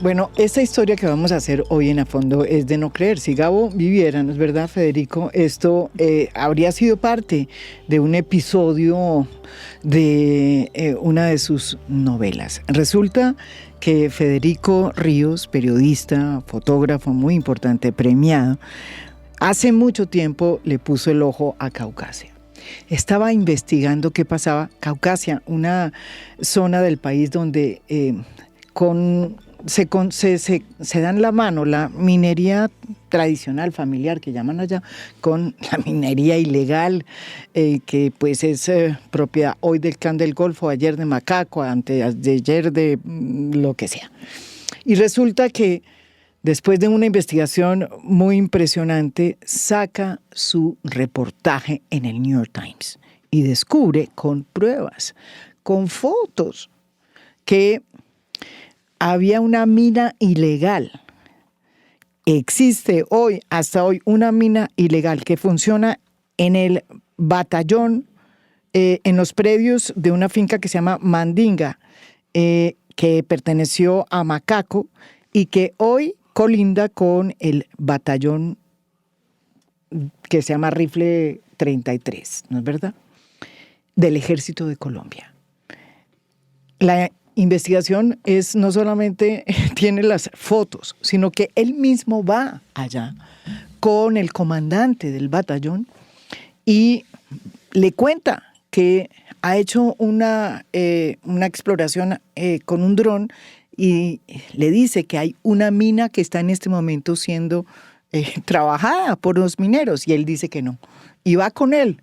Bueno, esta historia que vamos a hacer hoy en A Fondo es de no creer. Si Gabo viviera, ¿no es verdad, Federico? Esto habría sido parte de un episodio de una de sus novelas. Resulta que Federico Ríos, periodista, fotógrafo muy importante, premiado, hace mucho tiempo le puso el ojo a Caucasia. Estaba investigando qué pasaba. Caucasia, una zona del país donde se dan la mano la minería tradicional, familiar, que llaman allá, con la minería ilegal, que pues es propiedad hoy del Clan del Golfo, ayer de Macaco, antes de ayer de lo que sea. Y resulta que después de una investigación muy impresionante, saca su reportaje en el New York Times y descubre con pruebas, con fotos, que había una mina ilegal. Existe hoy, hasta hoy, una mina ilegal que funciona en el batallón, en los predios de una finca que se llama Mandinga, que perteneció a Macaco y que hoy colinda con el batallón que se llama Rifle 33, ¿no es verdad?, del Ejército de Colombia. La investigación es no solamente tiene las fotos, sino que él mismo va allá con el comandante del batallón y le cuenta que ha hecho una exploración con un dron y le dice que hay una mina que está en este momento siendo trabajada por los mineros y él dice que no. Y va con él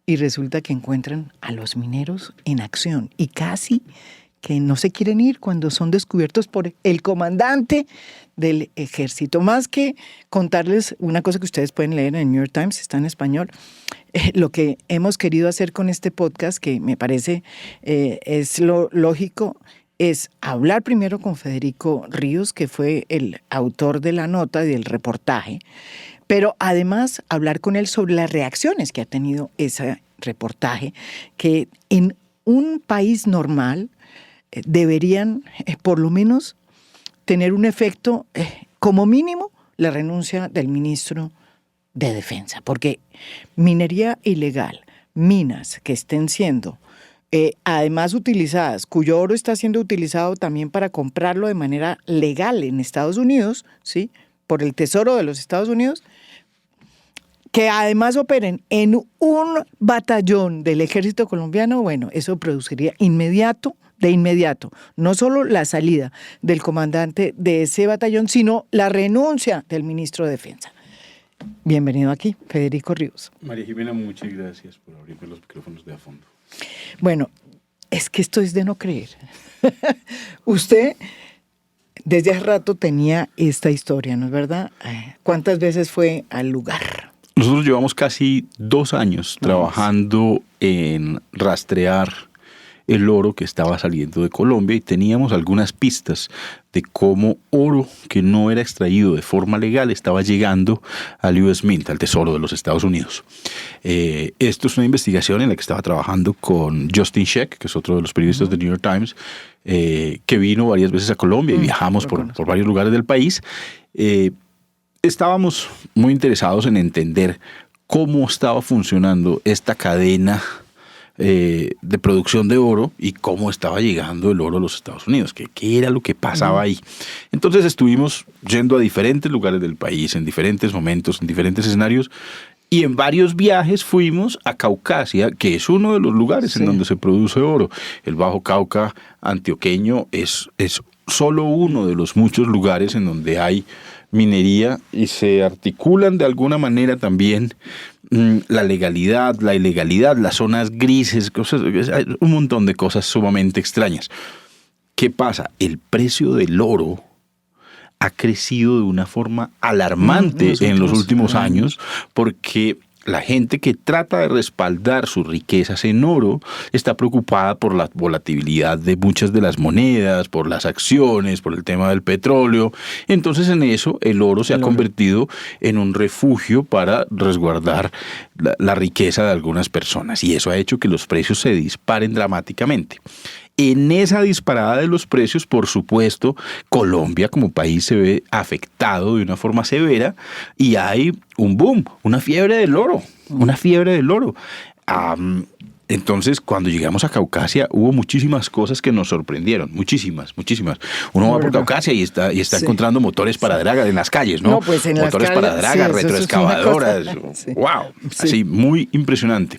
y resulta que encuentran a los mineros en acción y casi que no se quieren ir cuando son descubiertos por el comandante del ejército. Más que contarles una cosa que ustedes pueden leer en el New York Times, está en español, lo que hemos querido hacer con este podcast, que me parece es lo lógico, es hablar primero con Federico Ríos, que fue el autor de la nota y del reportaje, pero además hablar con él sobre las reacciones que ha tenido ese reportaje, que en un país normal deberían por lo menos tener un efecto, como mínimo, la renuncia del ministro de Defensa, porque minería ilegal, minas que estén siendo además utilizadas, cuyo oro está siendo utilizado también para comprarlo de manera legal en Estados Unidos, ¿sí?, por el Tesoro de los Estados Unidos, que además operen en un batallón del ejército colombiano, bueno, eso produciría de inmediato, no solo la salida del comandante de ese batallón, sino la renuncia del ministro de Defensa. Bienvenido aquí, Federico Ríos. María Jimena, muchas gracias por abrirme los micrófonos de A Fondo. Bueno, es que esto es de no creer. Usted desde hace rato tenía esta historia, ¿no es verdad? ¿Cuántas veces fue al lugar? Nosotros llevamos casi 2 años trabajando en rastrear el oro que estaba saliendo de Colombia y teníamos algunas pistas de cómo oro que no era extraído de forma legal estaba llegando al US Mint, al Tesoro de los Estados Unidos. Esto es una investigación en la que estaba trabajando con Justin Sheck, que es otro de los periodistas del New York Times, que vino varias veces a Colombia y viajamos por varios lugares del país. Estábamos muy interesados en entender cómo estaba funcionando esta cadena de producción de oro y cómo estaba llegando el oro a los Estados Unidos, qué era lo que pasaba ahí. Entonces estuvimos yendo a diferentes lugares del país, en diferentes momentos, en diferentes escenarios, y en varios viajes fuimos a Caucasia, que es uno de los lugares en donde se produce oro. El Bajo Cauca antioqueño es solo uno de los muchos lugares en donde hay minería y se articulan de alguna manera también la legalidad, la ilegalidad, las zonas grises, un montón de cosas sumamente extrañas. ¿Qué pasa? El precio del oro ha crecido de una forma alarmante en los últimos años porque la gente que trata de respaldar sus riquezas en oro está preocupada por la volatilidad de muchas de las monedas, por las acciones, por el tema del petróleo. Entonces en eso el oro se ha convertido en un refugio para resguardar la riqueza de algunas personas y eso ha hecho que los precios se disparen dramáticamente. En esa disparada de los precios, por supuesto, Colombia como país se ve afectado de una forma severa y hay un boom, una fiebre del oro, una fiebre del oro. Entonces, cuando llegamos a Caucasia, hubo muchísimas cosas que nos sorprendieron, muchísimas. Uno va por Caucasia y está sí. encontrando motores para dragas en las calles, ¿no? Pues en motores las calles, para dragas, sí, retroexcavadoras. Sí. ¡Wow! Sí. Así, muy impresionante.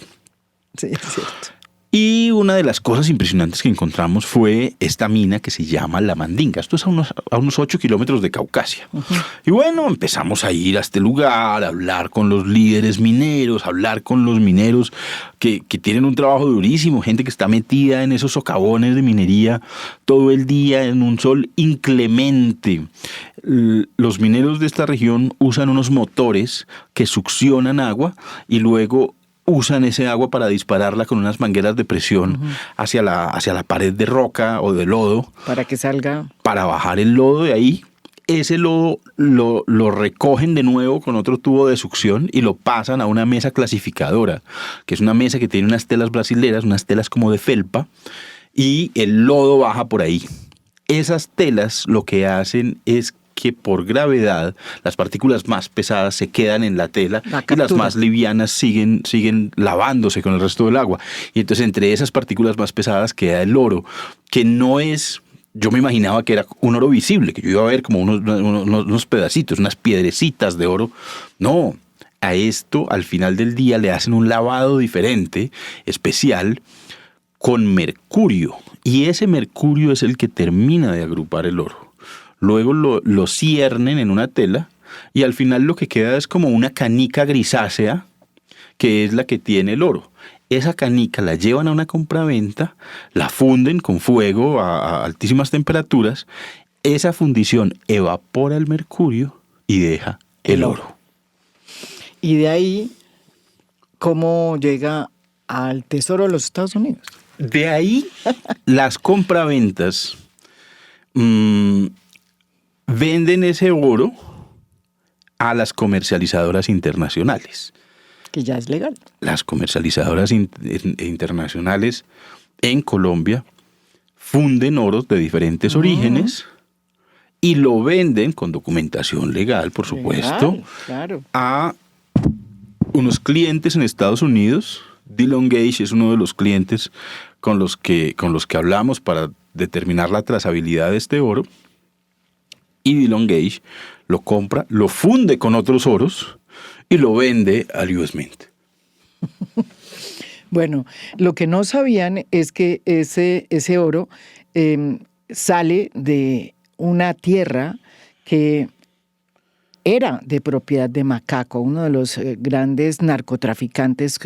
Sí, es cierto. Y una de las cosas impresionantes que encontramos fue esta mina que se llama La Mandinga. Esto es a unos 8 kilómetros de Caucasia. Uh-huh. Y bueno, empezamos a ir a este lugar, a hablar con los líderes mineros, a hablar con los mineros que tienen un trabajo durísimo, gente que está metida en esos socavones de minería todo el día en un sol inclemente. Los mineros de esta región usan unos motores que succionan agua y luego usan ese agua para dispararla con unas mangueras de presión hacia la pared de roca o de lodo. Para que salga. Para bajar el lodo de ahí. Ese lodo lo recogen de nuevo con otro tubo de succión y lo pasan a una mesa clasificadora, que es una mesa que tiene unas telas brasileras, unas telas como de felpa, y el lodo baja por ahí. Esas telas lo que hacen es que por gravedad las partículas más pesadas se quedan en la tela y las más livianas siguen lavándose con el resto del agua. Y entonces entre esas partículas más pesadas queda el oro, que no es... Yo me imaginaba que era un oro visible, que yo iba a ver como unos pedacitos, unas piedrecitas de oro. No, a esto al final del día le hacen un lavado diferente, especial, con mercurio. Y ese mercurio es el que termina de agrupar el oro. Luego lo ciernen en una tela y al final lo que queda es como una canica grisácea, que es la que tiene el oro. Esa canica la llevan a una compraventa, la funden con fuego a altísimas temperaturas. Esa fundición evapora el mercurio y deja el oro. Y de ahí, ¿cómo llega al tesoro de los Estados Unidos? De ahí, las compraventas venden ese oro a las comercializadoras internacionales. Que ya es legal. Las comercializadoras internacionales en Colombia funden oros de diferentes orígenes y lo venden con documentación legal, por supuesto, claro. A unos clientes en Estados Unidos. Dillon Gage es uno de los clientes con los que hablamos para determinar la trazabilidad de este oro. Y Dillon Gage lo compra, lo funde con otros oros y lo vende al US Mint. Bueno, lo que no sabían es que ese oro sale de una tierra que era de propiedad de Macaco, uno de los grandes narcotraficantes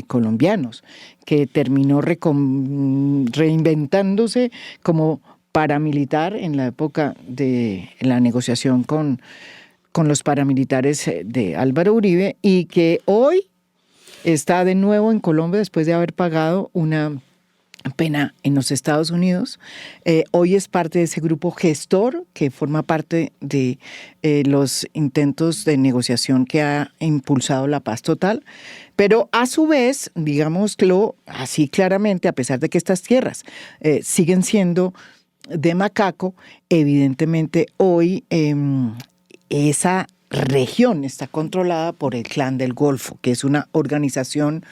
colombianos, que terminó reinventándose como paramilitar en la época de la negociación con los paramilitares de Álvaro Uribe y que hoy está de nuevo en Colombia después de haber pagado una pena en los Estados Unidos. Hoy es parte de ese grupo gestor que forma parte de los intentos de negociación que ha impulsado la paz total. Pero a su vez, digámoslo así claramente, a pesar de que estas tierras siguen siendo de Macaco, evidentemente hoy esa región está controlada por el Clan del Golfo, que es una organización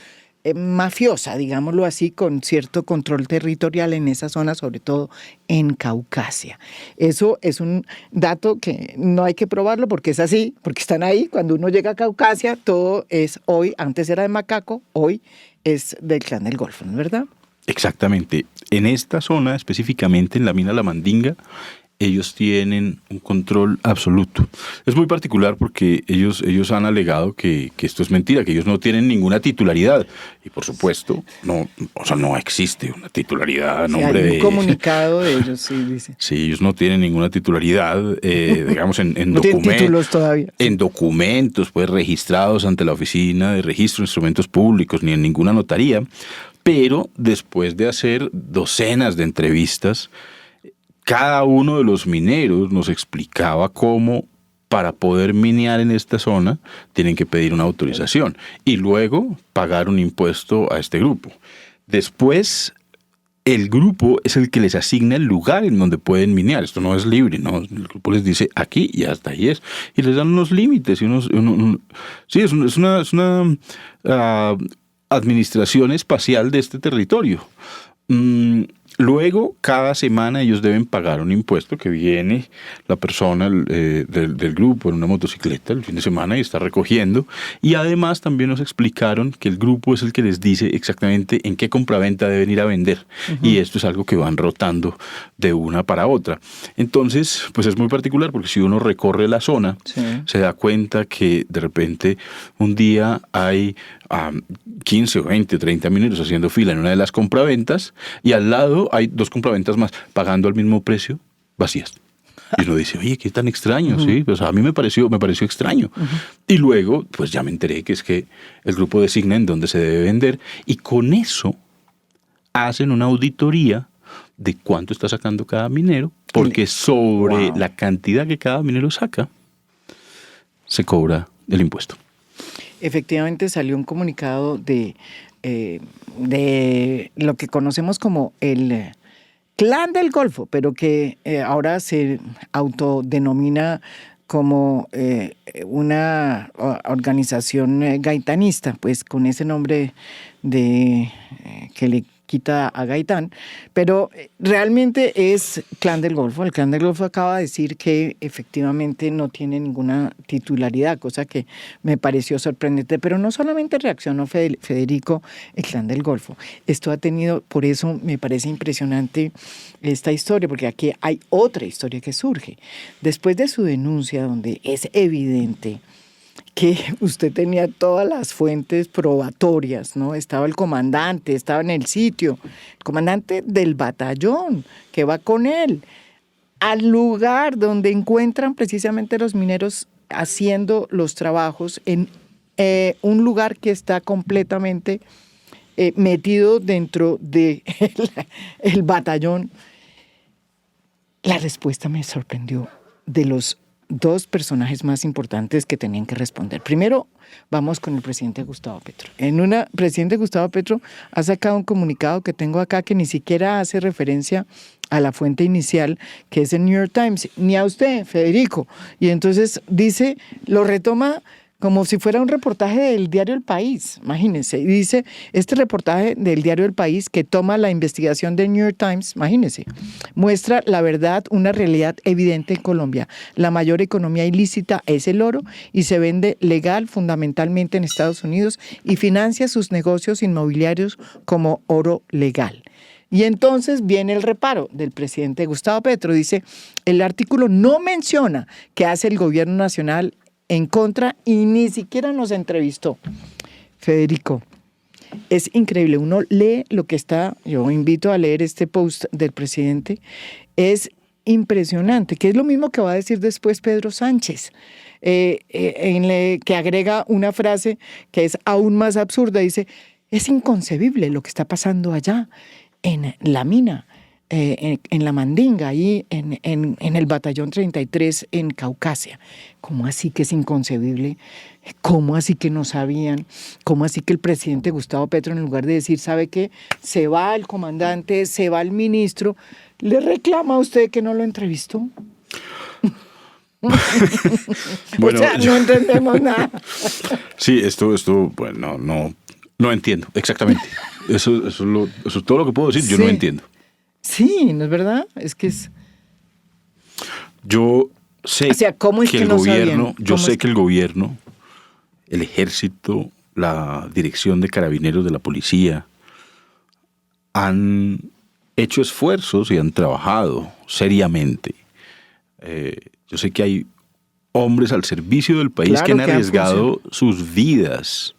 mafiosa, digámoslo así, con cierto control territorial en esa zona, sobre todo en Caucasia. Eso es un dato que no hay que probarlo porque es así, porque están ahí. Cuando uno llega a Caucasia, todo es hoy, antes era de Macaco, hoy es del Clan del Golfo, ¿no es verdad? Exactamente. En esta zona, específicamente en la mina La Mandinga, ellos tienen un control absoluto. Es muy particular porque ellos han alegado que esto es mentira, que ellos no tienen ninguna titularidad. Y por supuesto, no existe una titularidad a nombre de... Hay un comunicado de ellos, sí, dice. Sí, ellos no tienen ninguna titularidad, digamos, en no tienen títulos todavía. En documentos, pues, registrados ante la Oficina de Registro de Instrumentos Públicos, ni en ninguna notaría. Pero después de hacer docenas de entrevistas, cada uno de los mineros nos explicaba cómo para poder minear en esta zona tienen que pedir una autorización y luego pagar un impuesto a este grupo. Después el grupo es el que les asigna el lugar en donde pueden minear. Esto no es libre, ¿no? El grupo les dice aquí y hasta ahí es. Y les dan unos límites. Y sí, es una administración espacial de este territorio. Luego, cada semana ellos deben pagar un impuesto que viene la persona del grupo en una motocicleta el fin de semana y está recogiendo. Y además también nos explicaron que el grupo es el que les dice exactamente en qué compraventa deben ir a vender. Uh-huh. Y esto es algo que van rotando de una para otra. Entonces, pues es muy particular porque si uno recorre la zona, sí, se da cuenta que de repente un día hay 15 o 20 o 30 minutos haciendo fila en una de las compraventas y al lado hay 2 compraventas más pagando al mismo precio, vacías. Y uno dice, oye, qué tan extraño, uh-huh, ¿sí? Pues a mí me pareció extraño. Uh-huh. Y luego, pues ya me enteré que es que el grupo designa en dónde se debe vender y con eso hacen una auditoría de cuánto está sacando cada minero, porque sobre la cantidad que cada minero saca, se cobra el impuesto. Efectivamente salió un comunicado de lo que conocemos como el Clan del Golfo, pero que ahora se autodenomina como una organización gaitanista, pues con ese nombre que le quita a Gaitán, pero realmente es Clan del Golfo. El Clan del Golfo acaba de decir que efectivamente no tiene ninguna titularidad, cosa que me pareció sorprendente, pero no solamente reaccionó Federico, el Clan del Golfo. Esto ha tenido, por eso me parece impresionante esta historia, porque aquí hay otra historia que surge. Después de su denuncia, donde es evidente que usted tenía todas las fuentes probatorias, ¿no? Estaba el comandante, estaba en el sitio, el comandante del batallón que va con él al lugar donde encuentran precisamente los mineros haciendo los trabajos en un lugar que está completamente metido dentro del batallón. La respuesta me sorprendió de los 2 personajes más importantes que tenían que responder. Primero, vamos con el presidente Gustavo Petro. Presidente Gustavo Petro ha sacado un comunicado que tengo acá que ni siquiera hace referencia a la fuente inicial, que es el New York Times, ni a usted, Federico. Y entonces dice, lo retoma como si fuera un reportaje del diario El País, imagínense. Y dice, este reportaje del diario El País que toma la investigación del New York Times, imagínense, muestra la verdad, una realidad evidente en Colombia. La mayor economía ilícita es el oro y se vende legal fundamentalmente en Estados Unidos y financia sus negocios inmobiliarios como oro legal. Y entonces viene el reparo del presidente Gustavo Petro. Dice, el artículo no menciona qué hace el gobierno nacional en contra y ni siquiera nos entrevistó. Federico, es increíble. Uno lee lo que está, yo invito a leer este post del presidente, es impresionante, que es lo mismo que va a decir después Pedro Sánchez, que agrega una frase que es aún más absurda, dice, es inconcebible lo que está pasando allá en la mina, en la Mandinga, ahí en el batallón 33 en Caucasia. ¿Cómo así que es inconcebible? ¿Cómo así que no sabían? ¿Cómo así que el presidente Gustavo Petro, en lugar de decir, ¿sabe qué? Se va el comandante, se va el ministro, le reclama a usted que no lo entrevistó? Bueno, o sea, no entendemos nada. Sí, esto bueno, no entiendo exactamente. Eso es todo lo que puedo decir. Yo no entiendo. Sí, ¿no es verdad? Es que es... Yo sé, o sea, ¿cómo es que el no gobierno, sabían? yo sé que el gobierno, el ejército, la dirección de carabineros de la policía han hecho esfuerzos y han trabajado seriamente. Yo sé que hay hombres al servicio del país que han arriesgado sus vidas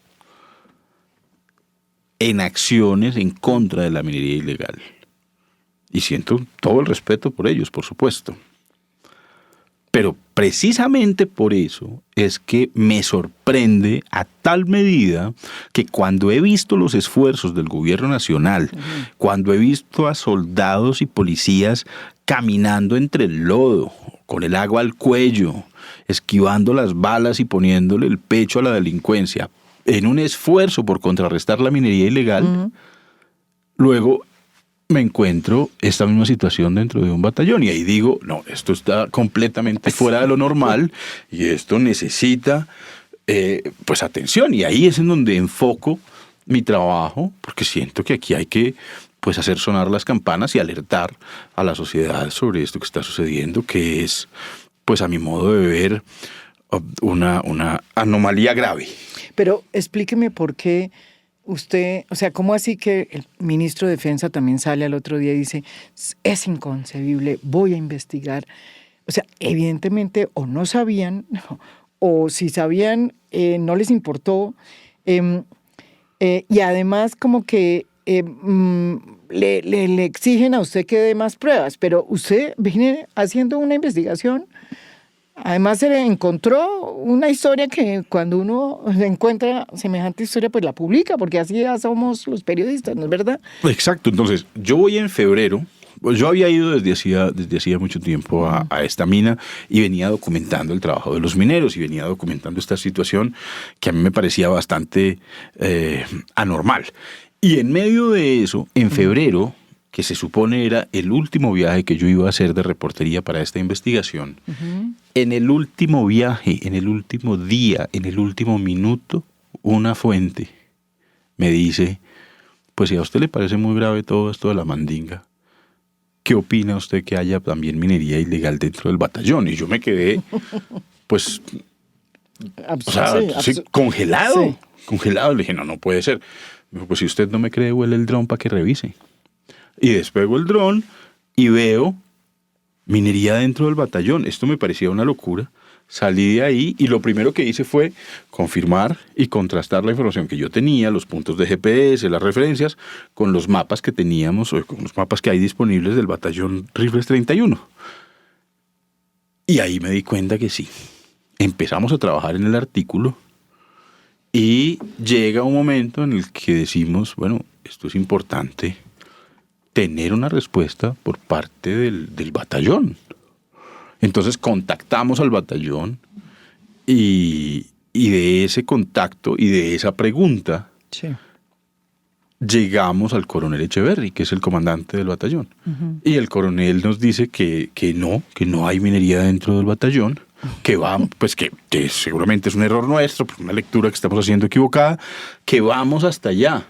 en acciones en contra de la minería ilegal. Y siento todo el respeto por ellos, por supuesto. Pero precisamente por eso es que me sorprende a tal medida que cuando he visto los esfuerzos del gobierno nacional, cuando he visto a soldados y policías caminando entre el lodo, con el agua al cuello, esquivando las balas y poniéndole el pecho a la delincuencia, en un esfuerzo por contrarrestar la minería ilegal, luego me encuentro esta misma situación dentro de un batallón y ahí digo, no, esto está completamente fuera de lo normal y esto necesita pues atención, y ahí es en donde enfoco mi trabajo, porque siento que aquí hay que pues hacer sonar las campanas y alertar a la sociedad sobre esto que está sucediendo, que es, pues a mi modo de ver, una anomalía grave. Pero explíqueme por qué usted, o sea, ¿cómo así que el ministro de Defensa también sale al otro día y dice, es inconcebible, voy a investigar? O sea, evidentemente o no sabían, o si sabían, no les importó. Y además como que le exigen a usted que dé más pruebas, pero usted viene haciendo una investigación. Además se le encontró una historia que cuando uno encuentra semejante historia, pues la publica, porque así ya somos los periodistas, ¿no es verdad? Exacto, entonces yo voy en febrero. Pues yo había ido desde hacía mucho tiempo a esta mina y venía documentando el trabajo de los mineros y venía documentando esta situación que a mí me parecía bastante anormal. Y en medio de eso, en febrero, que se supone era el último viaje que yo iba a hacer de reportería para esta investigación, en el último viaje, en el último día, en el último minuto, una fuente me dice, pues si a usted le parece muy grave todo esto de la Mandinga, ¿qué opina usted que haya también minería ilegal dentro del batallón? Y yo me quedé, pues, congelado. Sí. Congelado. Le dije, no puede ser. Me dijo, pues si usted no me cree, huele el dron para que revise. Y despego el dron y veo minería dentro del batallón. Esto me parecía una locura. Salí de ahí y lo primero que hice fue confirmar y contrastar la información que yo tenía, los puntos de GPS, las referencias, con los mapas que teníamos o con los mapas que hay disponibles del batallón Rifles 31. Y ahí me di cuenta que sí. Empezamos a trabajar en el artículo y llega un momento en el que decimos, bueno, esto es importante, tener una respuesta por parte del batallón. Entonces contactamos al batallón y de ese contacto y de esa pregunta llegamos al coronel Echeverry, que es el comandante del batallón. Y el coronel nos dice que no hay minería dentro del batallón, que pues que seguramente es un error nuestro, una lectura que estamos haciendo equivocada, que vamos hasta allá.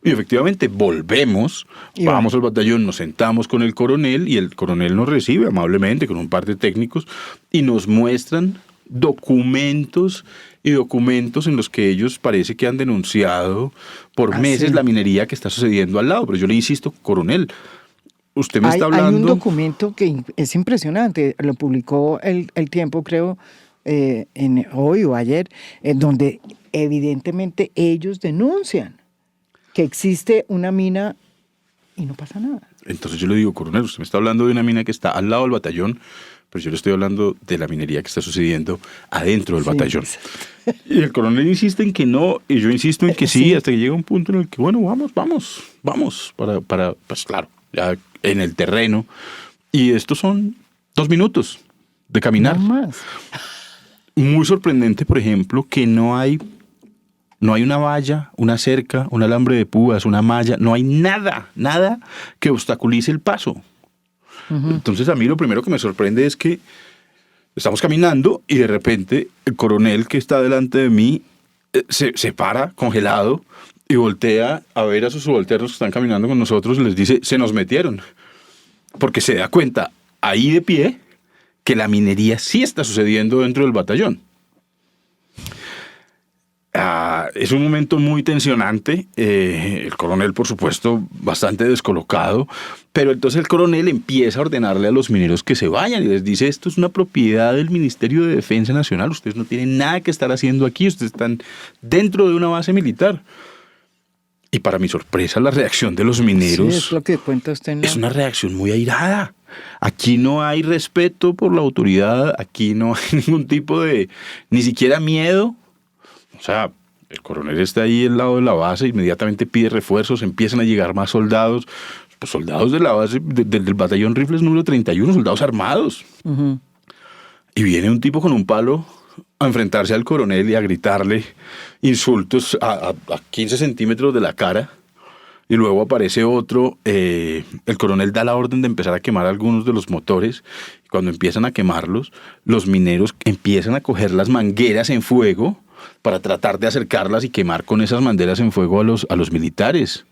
Y efectivamente volvemos, vamos al batallón, nos sentamos con el coronel y el coronel nos recibe amablemente con un par de técnicos y nos muestran documentos en los que ellos parece que han denunciado por meses la minería que está sucediendo al lado. Pero yo le insisto, coronel, usted me está hablando... Hay un documento que es impresionante, lo publicó el Tiempo, creo, hoy o ayer, donde evidentemente ellos denuncian que existe una mina y no pasa nada. Entonces yo le digo, coronel, usted me está hablando de una mina que está al lado del batallón, pero yo le estoy hablando de la minería que está sucediendo adentro del batallón. Exacto. Y el coronel insiste en que no, y yo insisto en que sí, hasta que llega un punto en el que, bueno, vamos, para pues claro, ya en el terreno. Y estos son 2 minutos de caminar. No más. Muy sorprendente, por ejemplo, que no hay una valla, una cerca, un alambre de púas, una malla, no hay nada que obstaculice el paso. Entonces a mí lo primero que me sorprende es que estamos caminando y de repente el coronel que está delante de mí se para congelado y voltea a ver a sus subalternos que están caminando con nosotros y les dice, se nos metieron. Porque se da cuenta ahí de pie que la minería sí está sucediendo dentro del batallón. Es un momento muy tensionante, el coronel por supuesto bastante descolocado, pero entonces el coronel empieza a ordenarle a los mineros que se vayan y les dice, esto es una propiedad del Ministerio de Defensa Nacional, ustedes no tienen nada que estar haciendo aquí, ustedes están dentro de una base militar. Y para mi sorpresa la reacción de los mineros es lo que cuenta usted, es una reacción muy airada. Aquí no hay respeto por la autoridad, aquí no hay ningún tipo de, ni siquiera miedo. O sea, el coronel está ahí al lado de la base, inmediatamente pide refuerzos, empiezan a llegar más soldados, pues soldados de la base, del batallón Rifles número 31, soldados armados. Y viene un tipo con un palo a enfrentarse al coronel y a gritarle insultos a 15 centímetros de la cara. Y luego aparece otro, el coronel da la orden de empezar a quemar algunos de los motores. Cuando empiezan a quemarlos, los mineros empiezan a coger las mangueras en fuego para tratar de acercarlas y quemar con esas mangueras en fuego a los militares.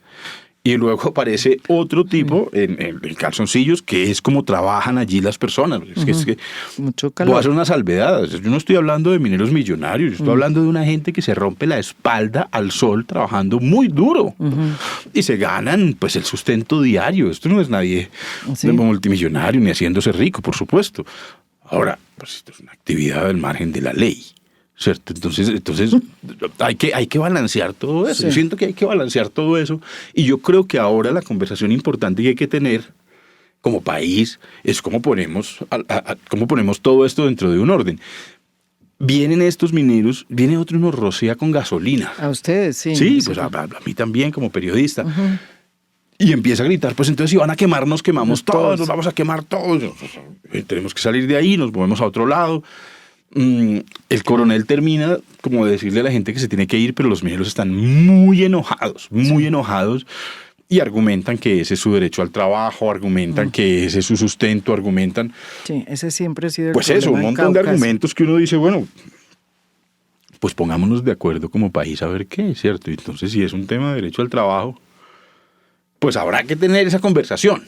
Y luego aparece otro tipo en calzoncillos, que es como trabajan allí las personas. Es que Mucho calor. voy a hacer una salvedad. Yo no estoy hablando de mineros millonarios, yo estoy hablando de una gente que se rompe la espalda al sol trabajando muy duro. Y se ganan pues el sustento diario. Esto no es nadie multimillonario ni haciéndose rico, por supuesto. Ahora, pues esto es una actividad al margen de la ley. ¿Cierto? Entonces hay que balancear todo eso. Sí. Yo siento que hay que balancear todo eso. Y yo creo que ahora la conversación importante que hay que tener como país es cómo ponemos todo esto dentro de un orden. Vienen estos mineros, viene otro y nos rocía con gasolina. A ustedes, sí. Sí, pues a mí también como periodista. Y empieza a gritar, pues entonces si van a quemar, nos quemamos todos, nos vamos a quemar todos. Tenemos que salir de ahí, nos movemos a otro lado. El coronel termina como de decirle a la gente que se tiene que ir, pero los mineros están muy enojados y argumentan que ese es su derecho al trabajo, argumentan que ese es su sustento, argumentan... Sí, ese siempre ha sido el pues problema eso, un en montón de Cáucaso. argumentos que uno dice, bueno, pues pongámonos de acuerdo como país a ver qué, ¿cierto? Y entonces si es un tema de derecho al trabajo, pues habrá que tener esa conversación.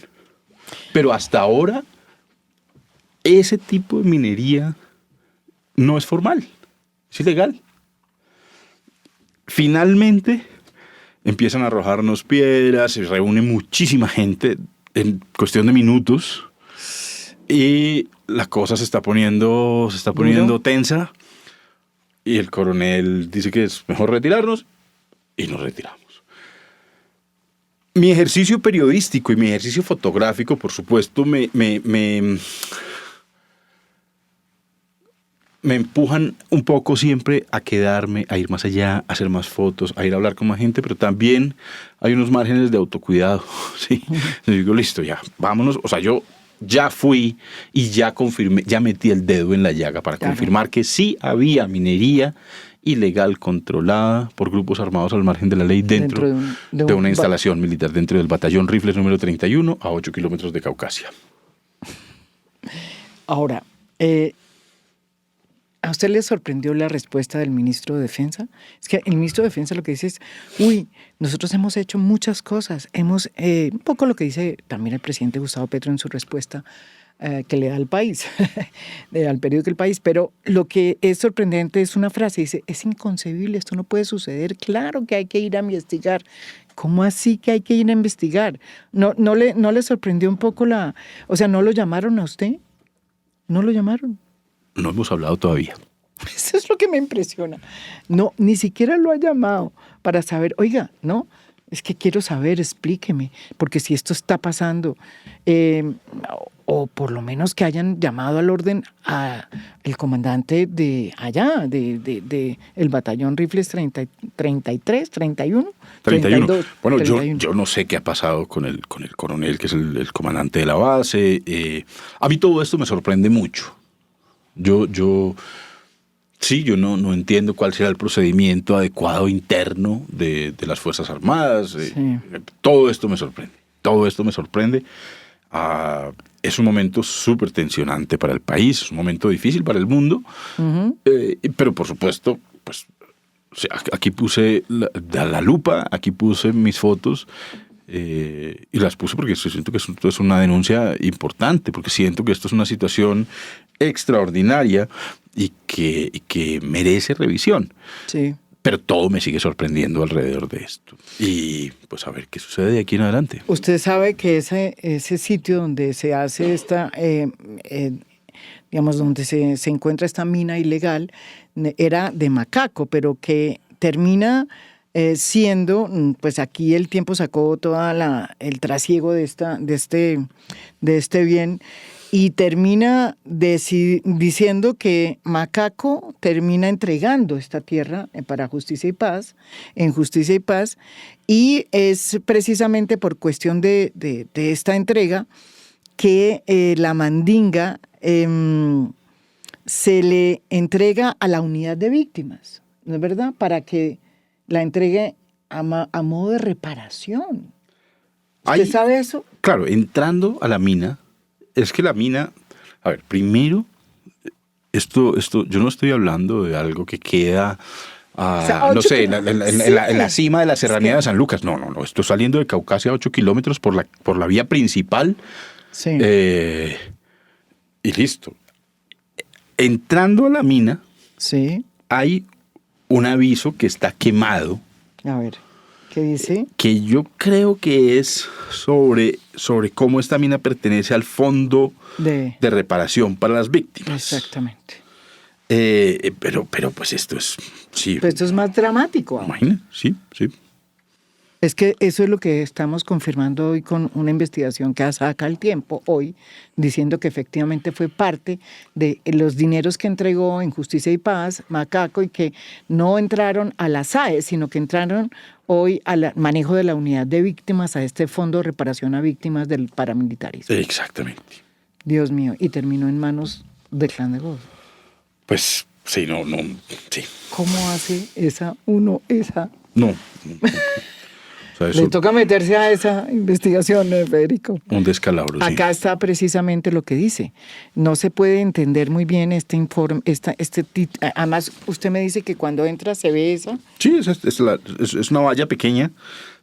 Pero hasta ahora, ese tipo de minería no es formal, es ilegal. Finalmente empiezan a arrojarnos piedras, se reúne muchísima gente en cuestión de minutos y la cosa se está poniendo tensa y el coronel dice que es mejor retirarnos y nos retiramos. Mi ejercicio periodístico y mi ejercicio fotográfico, por supuesto, me empujan un poco siempre a quedarme, a ir más allá, a hacer más fotos, a ir a hablar con más gente, pero también hay unos márgenes de autocuidado, ¿sí? Yo digo, listo, ya, vámonos. O sea, yo ya fui y ya confirmé, ya metí el dedo en la llaga para confirmar que sí había minería ilegal controlada por grupos armados al margen de la ley dentro de una instalación militar, dentro del batallón Rifles número 31 a 8 kilómetros de Caucasia. Ahora, ¿a usted le sorprendió la respuesta del ministro de Defensa? Es que el ministro de Defensa lo que dice es, nosotros hemos hecho muchas cosas. Hemos, un poco lo que dice también el presidente Gustavo Petro en su respuesta que le da al país, al periódico El País. Pero lo que es sorprendente es una frase, dice, es inconcebible, esto no puede suceder. Claro que hay que ir a investigar. ¿Cómo así que hay que ir a investigar? ¿No le sorprendió un poco o sea, no lo llamaron a usted? ¿No lo llamaron? No hemos hablado todavía. Eso es lo que me impresiona. No, ni siquiera lo ha llamado para saber, oiga, no, es que quiero saber, explíqueme, porque si esto está pasando, o por lo menos que hayan llamado al orden a el comandante de allá, de el batallón Rifles 33, 31. 32. Bueno, 31. yo no sé qué ha pasado con el coronel, que es el comandante de la base. A mí todo esto me sorprende mucho. Yo no entiendo cuál será el procedimiento adecuado interno de las Fuerzas Armadas. Sí. Todo esto me sorprende. Es un momento súper tensionante para el país, es un momento difícil para el mundo, pero por supuesto, pues aquí puse la lupa, aquí puse mis fotos. Y las puse porque siento que esto es una denuncia importante, porque siento que esto es una situación extraordinaria y que merece revisión. Sí. Pero todo me sigue sorprendiendo alrededor de esto. Y pues a ver qué sucede de aquí en adelante. Usted sabe que ese sitio donde se hace esta, digamos, donde se encuentra esta mina ilegal, era de Macaco, pero que termina siendo, pues aquí el tiempo sacó el trasiego de este bien y termina diciendo que Macaco termina entregando esta tierra para Justicia y Paz, en Justicia y Paz, y es precisamente por cuestión de esta entrega que la Mandinga se le entrega a la unidad de víctimas, ¿no es verdad? Para que la entregue a modo de reparación. ¿Usted sabe eso? Claro, entrando a la mina, es que la mina, a ver, primero, esto, yo no estoy hablando de algo que queda, O sea, no 8 sé, en la sí. cima de la serranía Es que- de San Lucas. No, estoy saliendo de Caucasia a 8 kilómetros por la vía principal Sí. Y listo. Entrando a la mina, Sí. hay un aviso que está quemado, A ver, ¿qué dice? que yo creo que es sobre cómo esta mina pertenece al fondo De... de reparación para las víctimas. Exactamente. Pero pues esto es, sí, Pero esto es más dramático aún. imagina, sí. Es que eso es lo que estamos confirmando hoy con una investigación que saca El Tiempo hoy, diciendo que efectivamente fue parte de los dineros que entregó en Justicia y Paz Macaco y que no entraron a la SAE, sino que entraron hoy al manejo de la unidad de víctimas, a este Fondo de Reparación a Víctimas del Paramilitarismo. Exactamente. Dios mío, y terminó en manos del Clan del Golfo. Pues sí, sí. ¿Cómo hace esa? No. O sea, eso, Le toca meterse a esa investigación, Federico. un descalabro, sí. Acá está precisamente lo que dice. No se puede entender muy bien este informe, además usted me dice que cuando entra se ve esa. Sí, es una valla pequeña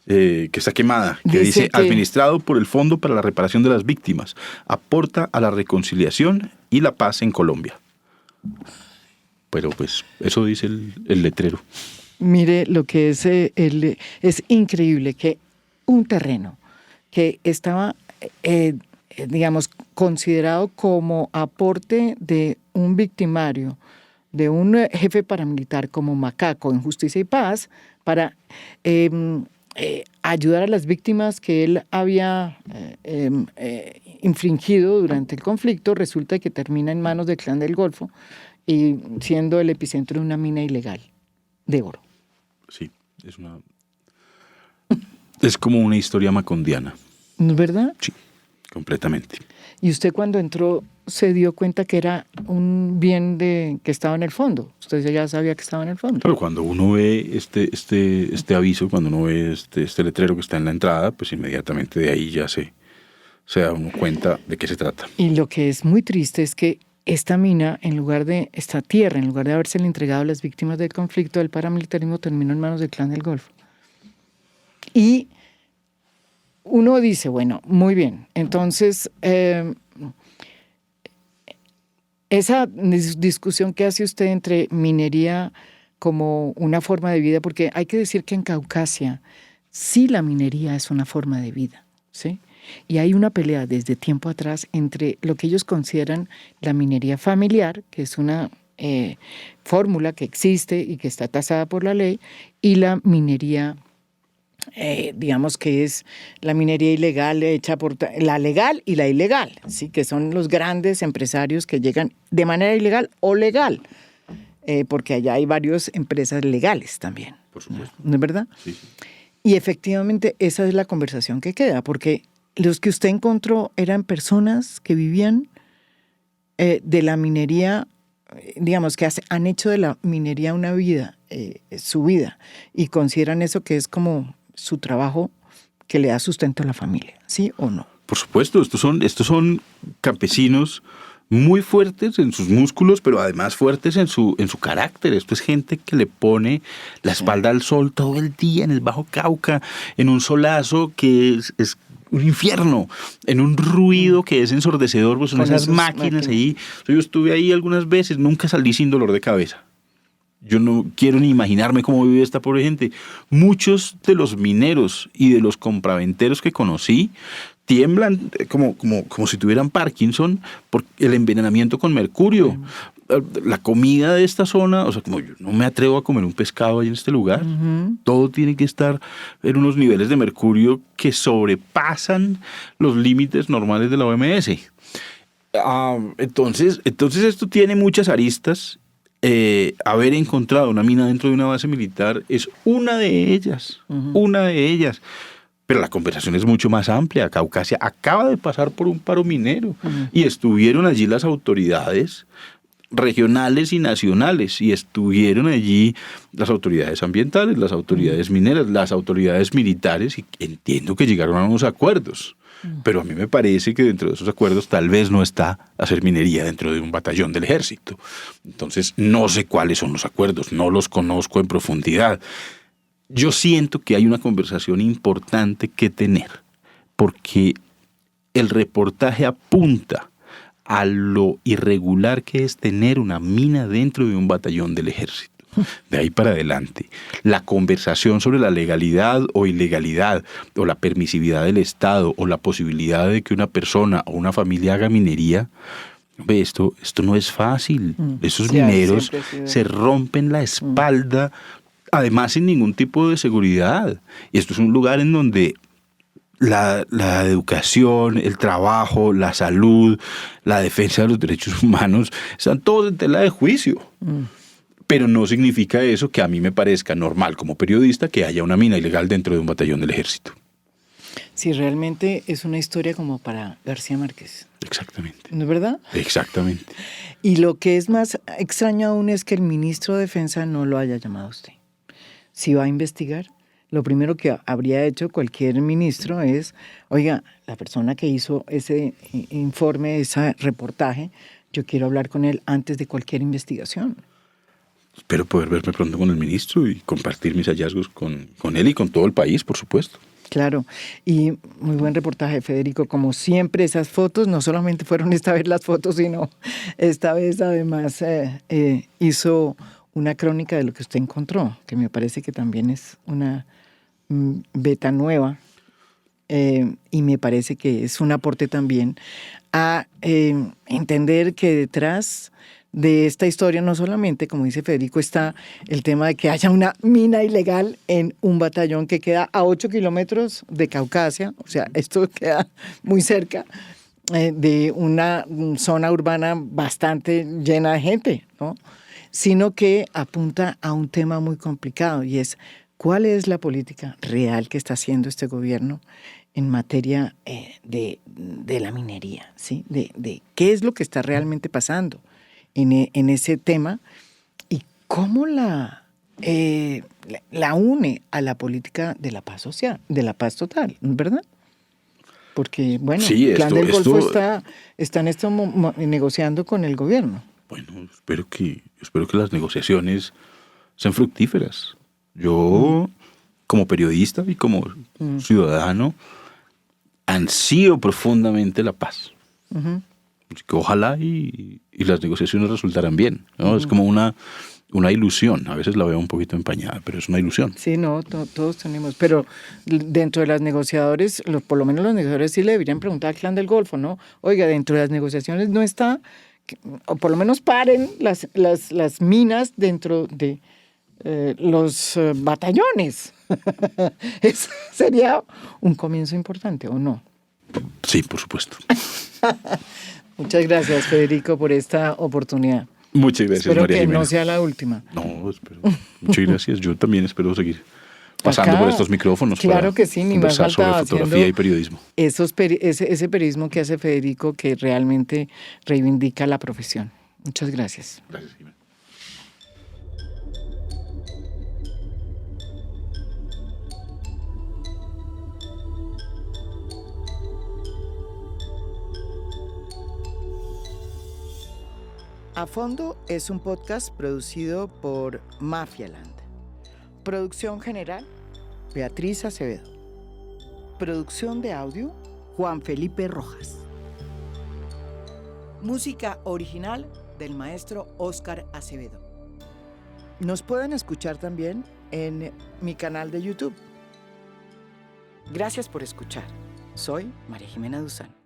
que está quemada, que Dice dice que- administrado por el Fondo para la Reparación de las Víctimas. Aporta a la reconciliación y la paz en Colombia. Pero pues eso dice el letrero. Mire lo que es, es increíble que un terreno que estaba, digamos, considerado como aporte de un victimario, de un jefe paramilitar como Macaco en Justicia y Paz, para ayudar a las víctimas que él había infringido durante el conflicto, resulta que termina en manos del Clan del Golfo y siendo el epicentro de una mina ilegal de oro. Sí, es como una historia macondiana. ¿No es verdad? Sí, completamente. Y usted cuando entró se dio cuenta que era un bien que estaba en el fondo. Usted ya sabía que estaba en el fondo. Pero cuando uno ve este aviso, cuando uno ve este letrero que está en la entrada, pues inmediatamente de ahí ya se da uno cuenta de qué se trata. Y lo que es muy triste es que esta mina, esta tierra, en lugar de habérsele entregado a las víctimas del conflicto del paramilitarismo, terminó en manos del Clan del Golfo. Y uno dice, bueno, muy bien, entonces esa discusión que hace usted entre minería como una forma de vida, porque hay que decir que en Caucasia sí la minería es una forma de vida, ¿sí? Y hay una pelea desde tiempo atrás entre lo que ellos consideran la minería familiar, que es una fórmula que existe y que está tasada por la ley, y la minería, digamos que es la minería ilegal hecha por la legal y la ilegal, ¿sí? Que son los grandes empresarios que llegan de manera ilegal o legal, porque allá hay varias empresas legales también. Por supuesto. ¿No es verdad? Sí. Y efectivamente esa es la conversación que queda, porque los que usted encontró eran personas que vivían de la minería, digamos que han hecho de la minería una vida, su vida, y consideran eso que es como su trabajo que le da sustento a la familia, ¿sí o no? Por supuesto, estos son campesinos muy fuertes en sus músculos, pero además fuertes en su carácter. Esto es gente que le pone la espalda al sol todo el día en el Bajo Cauca, en un solazo que es un infierno, en un ruido que es ensordecedor, pues son Con esas esas máquinas ahí. Yo estuve ahí algunas veces, nunca salí sin dolor de cabeza. Yo no quiero ni imaginarme cómo vive esta pobre gente. Muchos de los mineros y de los compraventeros que conocí tiemblan como si tuvieran Parkinson por el envenenamiento con mercurio. La comida de esta zona, o sea, como yo no me atrevo a comer un pescado ahí en este lugar, todo tiene que estar en unos niveles de mercurio que sobrepasan los límites normales de la OMS. Entonces esto tiene muchas aristas. Haber encontrado una mina dentro de una base militar es una de ellas, Pero la conversación es mucho más amplia. Caucasia acaba de pasar por un paro minero y estuvieron allí las autoridades regionales y nacionales, y estuvieron allí las autoridades ambientales, las autoridades mineras, las autoridades militares, y entiendo que llegaron a unos acuerdos. Pero a mí me parece que dentro de esos acuerdos tal vez no está hacer minería dentro de un batallón del ejército. Entonces no sé cuáles son los acuerdos, no los conozco en profundidad. Yo siento que hay una conversación importante que tener, porque el reportaje apunta a lo irregular que es tener una mina dentro de un batallón del ejército. De ahí para adelante, la conversación sobre la legalidad o ilegalidad, o la permisividad del Estado, o la posibilidad de que una persona o una familia haga minería, esto no es fácil. Esos mineros se rompen la espalda, además sin ningún tipo de seguridad. Y esto es un lugar en donde la educación, el trabajo, la salud, la defensa de los derechos humanos están todos en tela de juicio. Pero no significa eso que a mí me parezca normal como periodista que haya una mina ilegal dentro de un batallón del ejército. Sí, realmente es una historia como para García Márquez. Exactamente. ¿No es verdad? Exactamente. Y lo que es más extraño aún es que el ministro de Defensa no lo haya llamado a usted. Si va a investigar, lo primero que habría hecho cualquier ministro es, oiga, la persona que hizo ese informe, ese reportaje, yo quiero hablar con él antes de cualquier investigación. Espero poder verme pronto con el ministro y compartir mis hallazgos con él y con todo el país, por supuesto. Claro, y muy buen reportaje, Federico. Como siempre, esas fotos, no solamente fueron esta vez las fotos, sino esta vez además hizo una crónica de lo que usted encontró, que me parece que también es una beta nueva, y me parece que es un aporte también a entender que detrás de esta historia no solamente, como dice Federico, está el tema de que haya una mina ilegal en un batallón que queda a 8 kilómetros de Caucasia, o sea, esto queda muy cerca de una zona urbana bastante llena de gente, ¿no? Sino que apunta a un tema muy complicado, y es cuál es la política real que está haciendo este gobierno en materia de la minería, ¿sí? De qué es lo que está realmente pasando en ese tema, y cómo la une a la política de la paz social, de la paz total, ¿verdad? Porque, bueno, sí, el Clan del Golfo está en esto negociando con el gobierno. Bueno, espero que las negociaciones sean fructíferas. Yo, como periodista y como ciudadano, ansío profundamente la paz. Que ojalá y las negociaciones resultaran bien, ¿no? Es como una ilusión. A veces la veo un poquito empañada, pero es una ilusión. Sí, no, todos tenemos. Pero dentro de las negociadores, por lo menos los negociadores sí le deberían preguntar al Clan del Golfo, ¿no? Oiga, dentro de las negociaciones no está, o por lo menos paren las minas dentro de los batallones. Eso sería un comienzo importante, ¿o no? Sí, por supuesto. Muchas gracias, Federico, por esta oportunidad. Muchas gracias, espero María que Jimena. No sea la última. No, espero. Muchas gracias. Yo también espero seguir pasando por estos micrófonos. Claro que sí, ni más faltaba sobre fotografía y periodismo. Ese periodismo que hace Federico, que realmente reivindica la profesión. Muchas gracias. Gracias, Jimena. A Fondo es un podcast producido por Mafialand. Producción general, Beatriz Acevedo. Producción de audio, Juan Felipe Rojas. Música original del maestro Óscar Acevedo. Nos pueden escuchar también en mi canal de YouTube. Gracias por escuchar. Soy María Jimena Duzán.